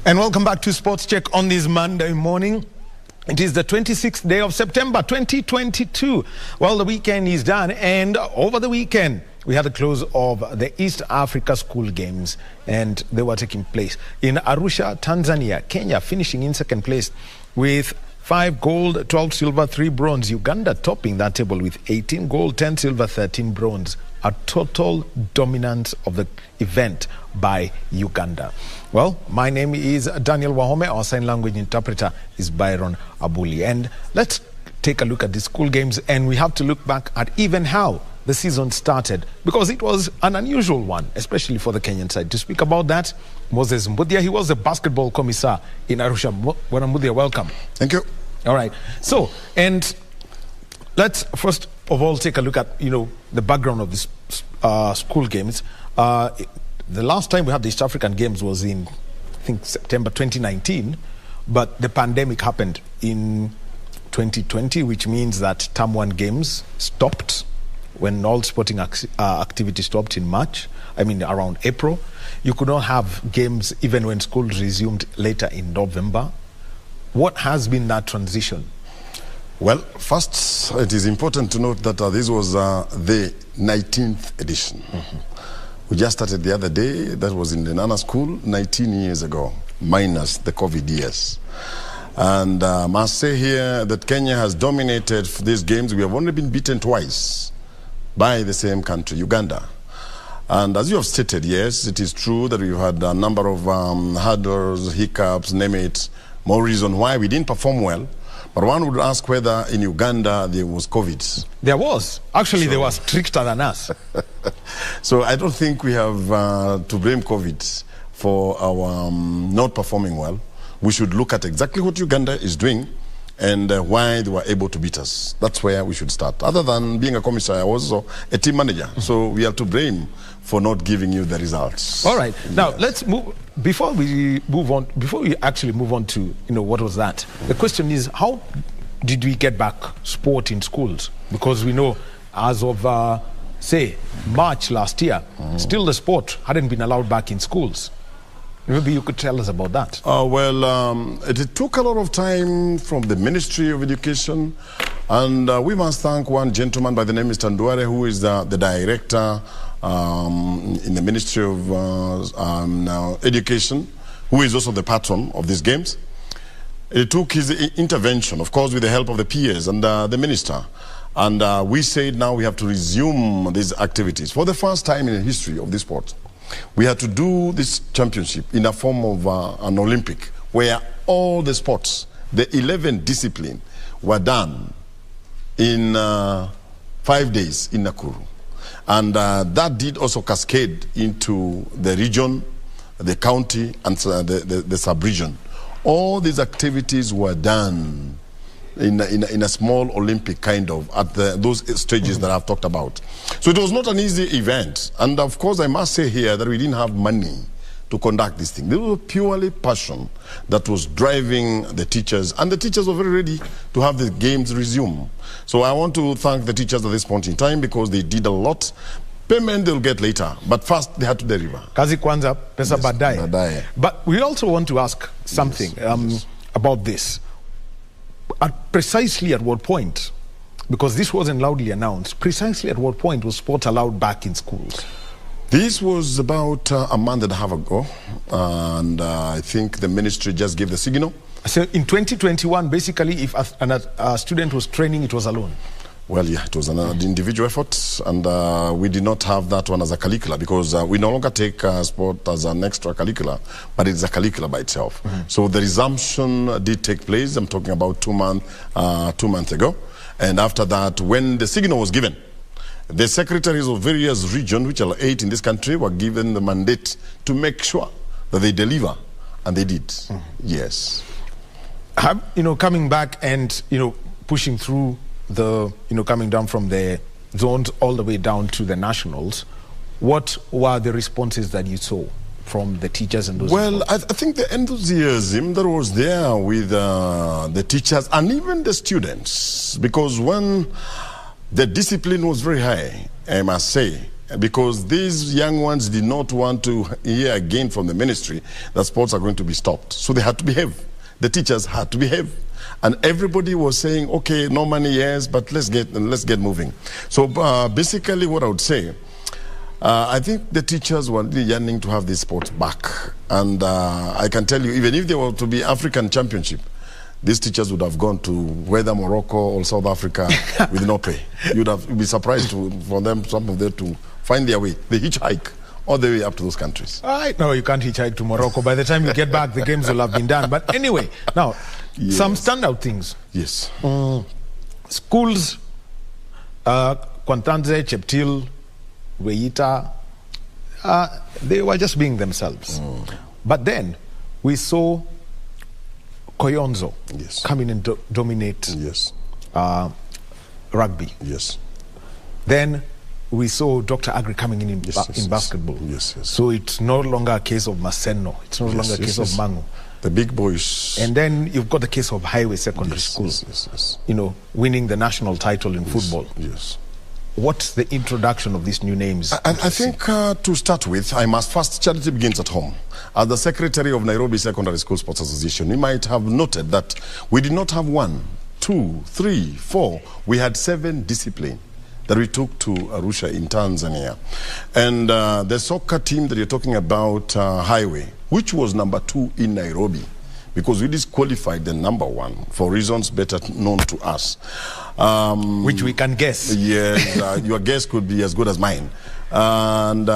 And welcome back to Sports Check on this Monday morning. It is the 26th day of September 2022. Well, the weekend is done, and over the weekend we had the close of the East Africa School Games, and they were taking place in Arusha, Tanzania. Kenya finishing in second place with 5 gold, 12 silver, 3 bronze. Uganda topping that table with 18 gold, 10 silver, 13 bronze. A total dominance of the event by Uganda. Well, my name is Daniel Wahome. Our sign language interpreter is Byron Abuli. And let's take a look at the school games, and we have to look back at even how the season started, because it was an unusual one, especially for the Kenyan side. To speak about that, Moses Mbuthia, he was the basketball commissar in Arusha. Mbuthia, welcome. Thank you. All right. So, and let's first of all take a look at, the background of this school games. The last time we had the East African Games was in, I think, September 2019, but the pandemic happened in 2020, which means that Term 1 games stopped when all sporting activity stopped in around April. You could not have games even when schools resumed later in November. What has been that transition? Well, first, it is important to note that this was the 19th edition. Mm-hmm. We just started the other day. That was in the Nana School 19 years ago, minus the COVID years. And I must say here that Kenya has dominated these games. We have only been beaten twice by the same country, Uganda. And as you have stated, yes, it is true that we've had a number of hurdles, hiccups, name it, more reason why we didn't perform well. But one would ask whether in Uganda there was COVID. There was. Actually, they were stricter than us. So I don't think we have to blame COVID for our not performing well. We should look at exactly what Uganda is doing and why they were able to beat us. That's where we should start. Other than being a commissar, I was also a team manager. So we are to blame for not giving you the results. All right. Now, let's move. Before we actually move on to, what was that? The question is, how did we get back sport in schools? Because we know as of, say, March last year, still the sport hadn't been allowed back in schools. Maybe you could tell us about that. It took a lot of time from the Ministry of Education, and we must thank one gentleman by the name of Mr. Nduare, who is the director in the Ministry of Education, who is also the patron of these games. It took his intervention, of course, with the help of the peers and the minister. And we said now we have to resume these activities. For the first time in the history of this sport, we had to do this championship in a form of an Olympic, where all the sports, the 11 disciplines, were done in 5 days in Nakuru. And that did also cascade into the region, the county, and the sub-region. All these activities were done in a small Olympic kind of at those stages that I've talked about. So it was not an easy event. And of course, I must say here that we didn't have money to conduct this thing. There was purely passion that was driving the teachers, and the teachers were very ready to have the games resume. So I want to thank the teachers at this point in time, because they did a lot. Payment they'll get later, but first they had to deliver. Kazi kwanza, pesa baadaye. But we also want to ask something about this. Precisely at what point, because this wasn't loudly announced, precisely at what point was sport allowed back in schools? This was about a month and a half ago, and I think the ministry just gave the signal. So in 2021, basically, if a student was training, it was alone? Well, yeah, it was an individual effort, and we did not have that one as a curricula, because we no longer take sport as an extra curricula, but it's a curricula by itself. Mm-hmm. So the resumption did take place. I'm talking about 2 months ago. And after that, when the signal was given, the secretaries of various regions, which are 8 in this country, were given the mandate to make sure that they deliver, and they did. Mm-hmm. Yes. Coming back and, pushing through the, coming down from the zones all the way down to the nationals, what were the responses that you saw from the teachers and those? Well, I think the enthusiasm that was there with the teachers and even the students, because when the discipline was very high, I must say, because these young ones did not want to hear again from the ministry that sports are going to be stopped. So they had to behave. The teachers had to behave. And everybody was saying, okay, no money, yes, but let's get moving. So basically what I would say, I think the teachers were really yearning to have this sport back. And I can tell you, even if there were to be African Championship, these teachers would have gone to whether Morocco or South Africa with no pay. You'd be surprised for them, some of them, to find their way. They hitchhike all the way up to those countries. All right, no, you can't hitchhike to Morocco. By the time you get back, the games will have been done. But anyway, now, yes. Some standout things. Yes. Schools, Kwantanze, Cheptil, Weita, they were just being themselves. But then we saw Koyonzo come in and dominate rugby. Yes. Then we saw Dr. Agri coming in basketball. Yes. So it's no longer a case of Maseno. It's no longer a case of Mangu. The big boys. And then you've got the case of Highway Secondary School. You know, winning the national title in football. Yes. What's the introduction of these new names? I think to start with, I must first, charity begins at home. As the secretary of Nairobi Secondary School Sports Association, you might have noted that we did not have 1, 2, 3, 4. We had 7 disciplines that we took to Arusha in Tanzania. And the soccer team that you're talking about, Highway, which was number 2 in Nairobi, because we disqualified the number 1 for reasons better known to us. Which we can guess. Yes, your guess could be as good as mine. And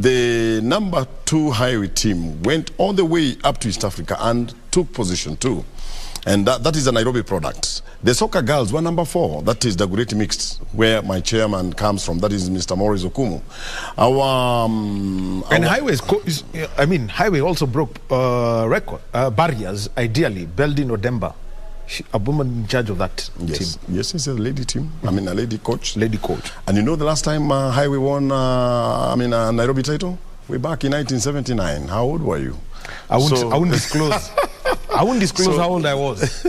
the number 2 Highway team went all the way up to East Africa and took position 2. And that is a Nairobi product. The soccer girls were number 4. That is the Great Mixed, where my chairman comes from. That is Mr. Maurice Okumu. And Highway also broke barriers, ideally. Beldin Odemba, a woman in charge of that team. Yes, it's a lady team. I mean, a lady coach. Lady coach. And you know the last time Highway won a Nairobi title? Way back in 1979. How old were you? I wouldn't disclose. I wouldn't disclose how old I was.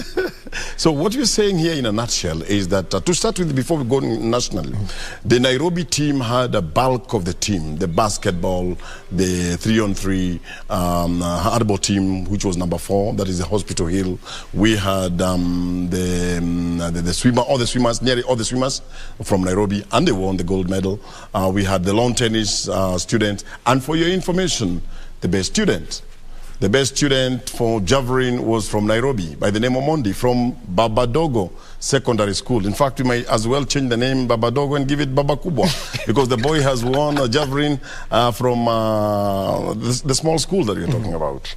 So what we're saying here in a nutshell is that, to start with, before we go nationally, the Nairobi team had a bulk of the team, the basketball, the 3-on-3 hardball team, which was number 4, that is the Hospital Hill. We had the swimmer, nearly all the swimmers from Nairobi, and they won the gold medal. We had the lawn tennis students, and for your information, the best student. The best student for javelin was from Nairobi by the name of Mondi from Babadogo Secondary School. In fact, we may as well change the name Babadogo and give it Baba Kubwa because the boy has won a javelin from the small school that you're talking about.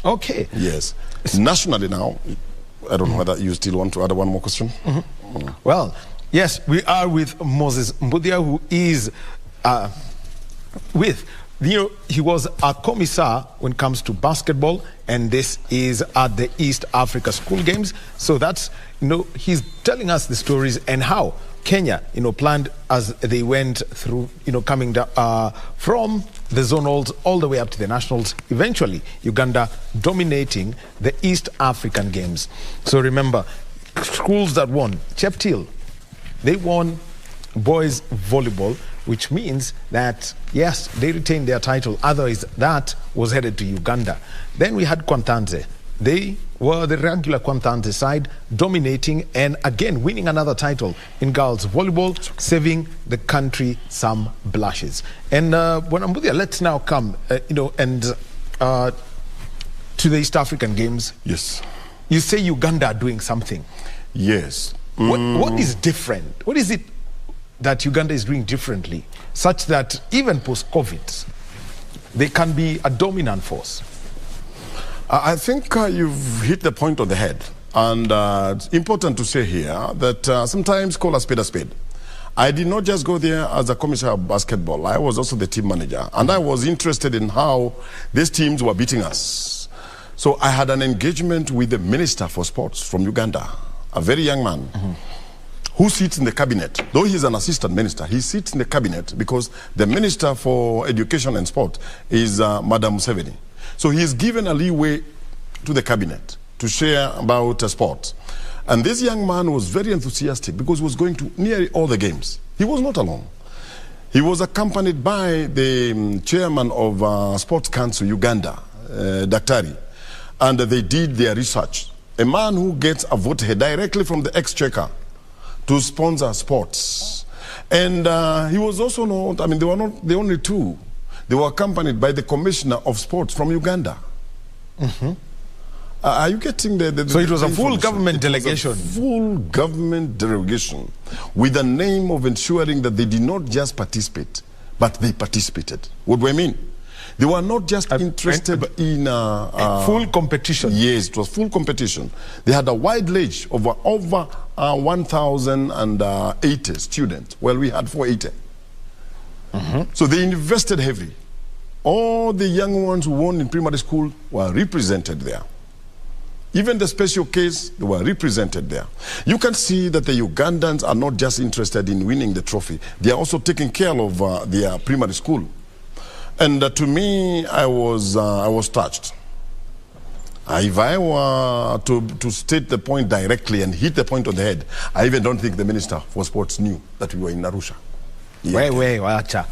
Okay. Yes. Nationally now, I don't know whether you still want to add one more question. Well, yes, we are with Moses Mbuthia, who is he was a commissar when it comes to basketball, and this is at the East Africa School Games. So that's, he's telling us the stories and how Kenya, planned as they went through, coming down, from the zonals all the way up to the nationals, eventually Uganda dominating the East African Games. So remember, schools that won, Cheptil, they won boys volleyball, which means that, yes, they retained their title. Otherwise, that was headed to Uganda. Then we had Kwantanze. They were the regular Kwantanze side, dominating and again winning another title in girls volleyball, saving the country some blushes. And Mbuthia, let's now come, to the East African Games. Yes. You say Uganda are doing something. Yes. What is different? What is it that Uganda is doing differently, such that even post-COVID, they can be a dominant force? I think you've hit the point on the head. And it's important to say here that sometimes call a spade a spade. I did not just go there as a commissar of basketball. I was also the team manager. And I was interested in how these teams were beating us. So I had an engagement with the Minister for Sports from Uganda, a very young man. Who sits in the cabinet. Though he's an assistant minister, he sits in the cabinet because the Minister for Education and Sport is Madam Museveni. So he's given a leeway to the cabinet to share about sport. And this young man was very enthusiastic because he was going to nearly all the games. He was not alone. He was accompanied by the chairman of Sports Council Uganda, Daktari, and they did their research. A man who gets a vote directly from the exchequer to sponsor sports. And he was also not, I mean, they were not the only two. They were accompanied by the commissioner of sports from Uganda. Are you getting the so it was a full government delegation? Full government delegation with the name of ensuring that they did not just participate, but they participated. What do I mean? They were not just interested in full competition. Yes, it was full competition. They had a wide range of over 1,080 students. Well, we had 480. So they invested heavily. All the young ones who won in primary school were represented there. Even the special case, they were represented there. You can see that the Ugandans are not just interested in winning the trophy. They are also taking care of their primary school. And to me, I was touched. If I were to state the point directly and hit the point on the head, I even don't think the Minister for Sports knew that we were in Arusha. Yeah. Wacha.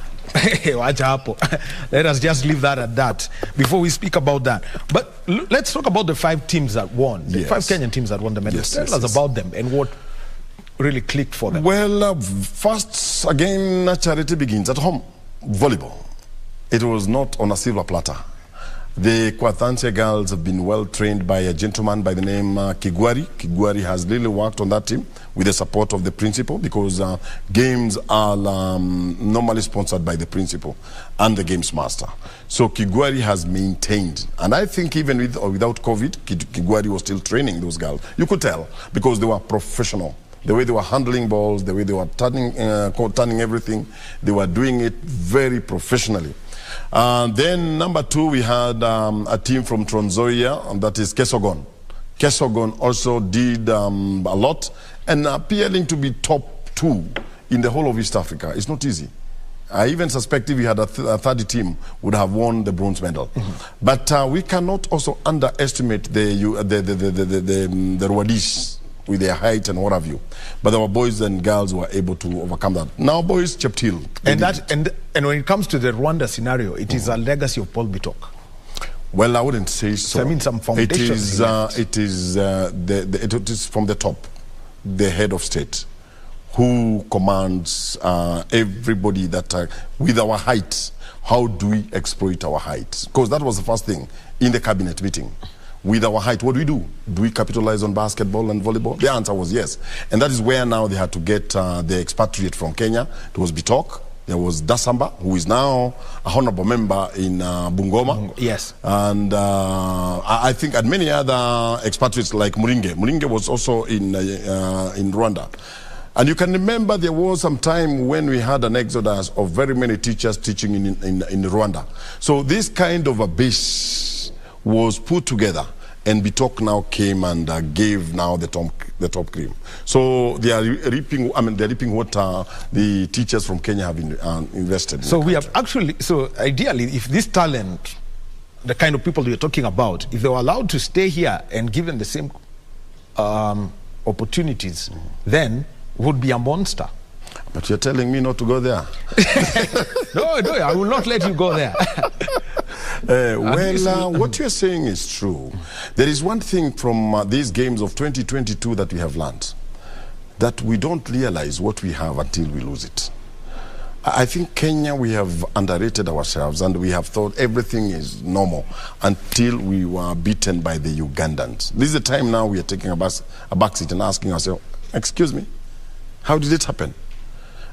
Let us just leave that at that before we speak about that. But let's talk about the 5 teams that won, the 5 Kenyan teams that won the medals. Tell us about them and what really clicked for them. Well, first, again, charity begins at home. Volleyball. It was not on a silver platter. The Kwathanse girls have been well trained by a gentleman by the name Kigwari. Kigwari has really worked on that team with the support of the principal, because games are normally sponsored by the principal and the games master. So Kigwari has maintained, and I think even with or without COVID, Kigwari was still training those girls. You could tell, because they were professional. The way they were handling balls, the way they were turning everything, they were doing it very professionally. Then number 2, we had a team from Trans Nzoia, and that is Kesogon. Kesogon also did a lot, and appearing to be top 2 in the whole of East Africa. It's not easy. I even suspect if we had a third team, would have won the bronze medal. But we cannot also underestimate the Rwadis with their height and what have you. But our boys and girls were able to overcome that. Now boys, Cheptil. And when it comes to the Rwanda scenario, it is a legacy of Paul Bitok. Well, I wouldn't say so. I mean, some foundations. It is from the top, the head of state, who commands everybody that with our height, how do we exploit our height? Because that was the first thing in the cabinet meeting. With our height, what do? Do we capitalize on basketball and volleyball? The answer was yes. And that is where now they had to get the expatriate from Kenya. It was Bitok. There was Dasamba, who is now a honorable member in Bungoma. Yes. And I think and many other expatriates like Muringe. Muringe was also in Rwanda. And you can remember there was some time when we had an exodus of very many teachers teaching in Rwanda. So this kind of a base was put together, and Bitok now came and gave now the top cream. So they are reaping. I mean, they're reaping what the teachers from Kenya have invested. So we have actually. So ideally, if this talent, the kind of people you're talking about, if they were allowed to stay here and given the same opportunities, then would be a monster. But you're telling me not to go there. No, I will not let you go there. What you're saying is true. There is one thing from these games of 2022 that we have learned, that we don't realize what we have until we lose it. I think Kenya, we have underrated ourselves, and we have thought everything is normal until we were beaten by the Ugandans. This is the time now we are taking a backseat and asking ourselves, excuse me, how did it happen?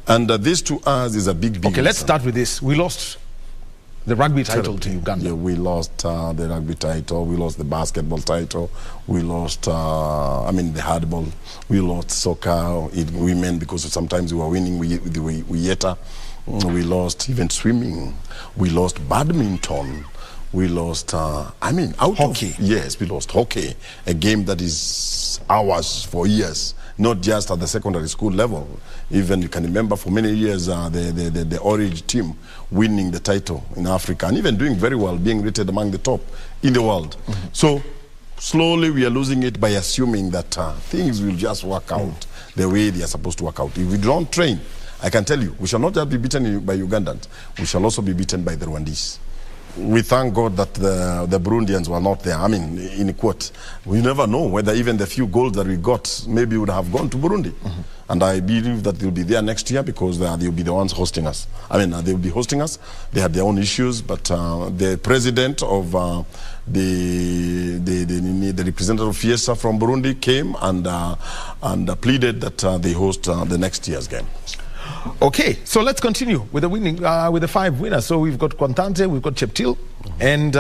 And this to us is a big Okay, let's start with this. We lost the rugby title to Uganda. Yeah, we lost the rugby title, we lost the basketball title, we lost, the handball, we lost soccer in women because sometimes we were winning with the Yeta. We lost even swimming, we lost badminton, we lost, hockey. Yes, we lost hockey, a game that is ours for years. Not just at the secondary school level. Even you can remember for many years the Orange team winning the title in Africa and even doing very well, being rated among the top in the world. So slowly we are losing it by assuming that things will just work out the way they are supposed to work out. If we don't train I can tell you, we shall not just be beaten by Ugandans, we shall also be beaten by the Rwandese. We thank God that the Burundians were not there. I mean, in quote, we never know whether even the few goals that we got maybe would have gone to Burundi. And I believe that they'll be there next year because they'll be the ones hosting us. I mean, they'll be hosting us. They had their own issues, but the president of the representative of FEASSSA from Burundi came and pleaded that they host the next year's game. Okay, so let's continue with the winning, with the 5 winners. So we've got Kwantante, we've got Cheptil, and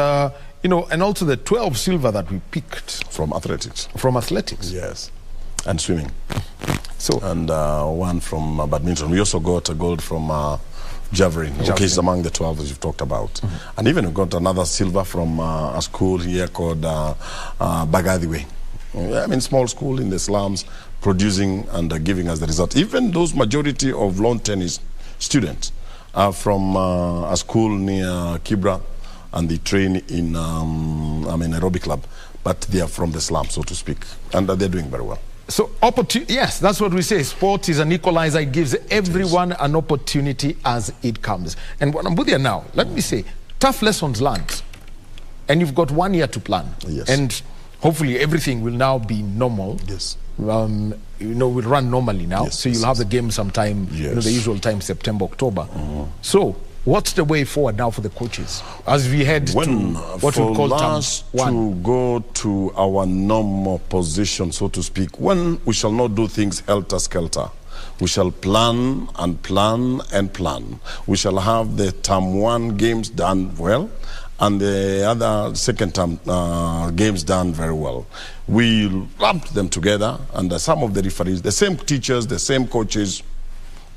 you know, and also the 12 silver that we picked from athletics. From athletics, yes, and swimming. So and 1 from badminton. We also got a gold from javelin, okay, it's among the 12 that you've talked about. And even we got another silver from a school here called Bagadiwe. I mean, small school in the slums, producing and giving us the result. Even those majority of lawn tennis students are from a school near Kibra, and they train in aerobic club, but they are from the slum, so to speak, and they're doing very well. So yes, that's what we say. Sport is an equalizer. It gives everyone an opportunity as it comes. And what Mbuthia now, let me say, tough lessons learned, and you've got 1 year to plan. Yes. And hopefully everything will now be normal. Yes. You know, we'll run normally now. Yes, so you'll have the game sometime, yes, you know, the usual time, September, October. So what's the way forward now for the coaches as we head to what we call term 1? To go to our normal position, so to speak. One, we shall not do things helter-skelter. We shall plan and plan and plan. We shall have the term 1 games done well, and the other second term games done very well. We lumped them together, and some of the referees, the same teachers, the same coaches,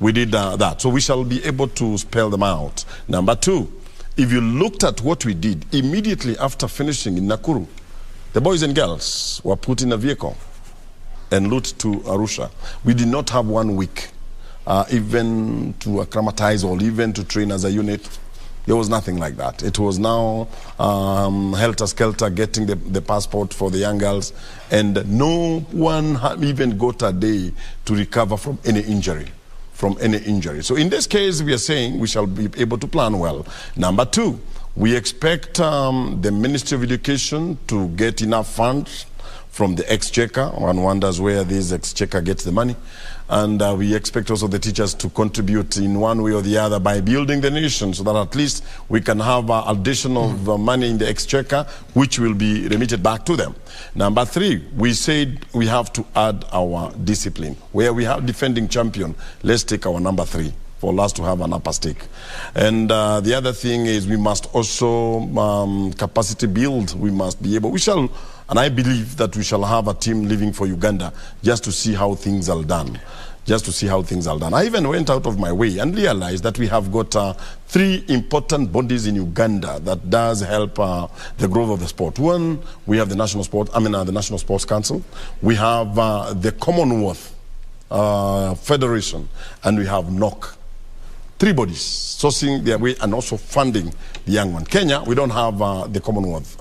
we did that. So we shall be able to spell them out. Number 2, if you looked at what we did immediately after finishing in Nakuru, the boys and girls were put in a vehicle and loot to Arusha. We did not have 1 week even to acclimatize or even to train as a unit. There was nothing like that. It was now helter-skelter getting the passport for the young girls, and no one even got a day to recover from any injury. So in this case, we are saying we shall be able to plan well. Number 2, we expect the Ministry of Education to get enough funds from the exchequer. One wonders where this exchequer gets the money. And we expect also the teachers to contribute in one way or the other by building the nation, so that at least we can have addition of money in the exchequer, which will be remitted back to them. Number 3, we said we have to add our discipline. Where we have defending champion, let's take our number 3 for us to have an upper stake. And the other thing is we must also capacity build. We must be able, and I believe that we shall have a team leaving for Uganda just to see how things are done. I even went out of my way and realized that we have got 3 important bodies in Uganda that does help the growth of the sport. 1, we have the National Sports Council. We have the Commonwealth Federation, and we have NOC. 3 bodies sourcing their way and also funding the young one. Kenya, we don't have the Commonwealth.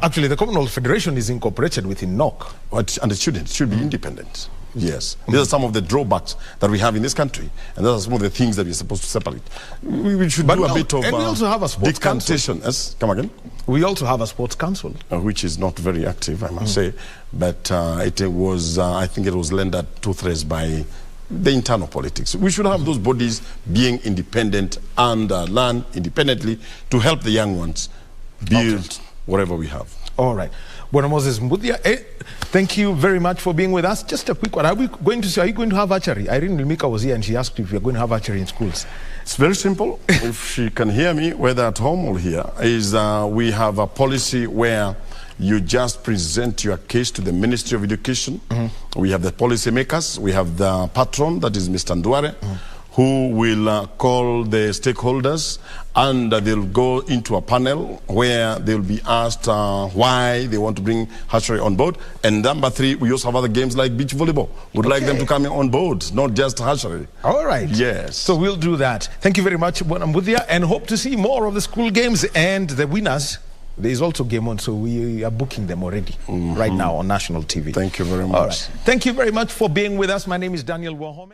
Actually, the Commonwealth Federation is incorporated within NOC. And it should be independent. Yes. These are some of the drawbacks that we have in this country. And those are some of the things that we're supposed to separate. We should do a bit of and we also have a sports decantation. council. Yes, come again? We also have a sports council. Which is not very active, I must say. But it was, I think it was rendered 2/3 by the internal politics. We should have those bodies being independent and learn independently to help the young ones build whatever we have. All right. Bueno Moses Mbuthia, thank you very much for being with us. Just a quick one. Are you going to have archery? Irene Milmika was here and she asked if you're going to have archery in schools. It's very simple. If she can hear me, whether at home or here, is we have a policy where you just present your case to the Ministry of Education. We have the policy makers. We have the patron, that is Mr. Nduare, who will call the stakeholders, and they'll go into a panel where they'll be asked why they want to bring hatchery on board. And number 3, we also have other games like beach volleyball. We'd like them to come on board, not just hatchery. All right. Yes. So we'll do that. Thank you very much, Mbuthia, and hope to see more of the school games and the winners. There is also game on, so we are booking them already right now on national TV. Thank you very much. All right. Thank you very much for being with us. My name is Daniel Wahome.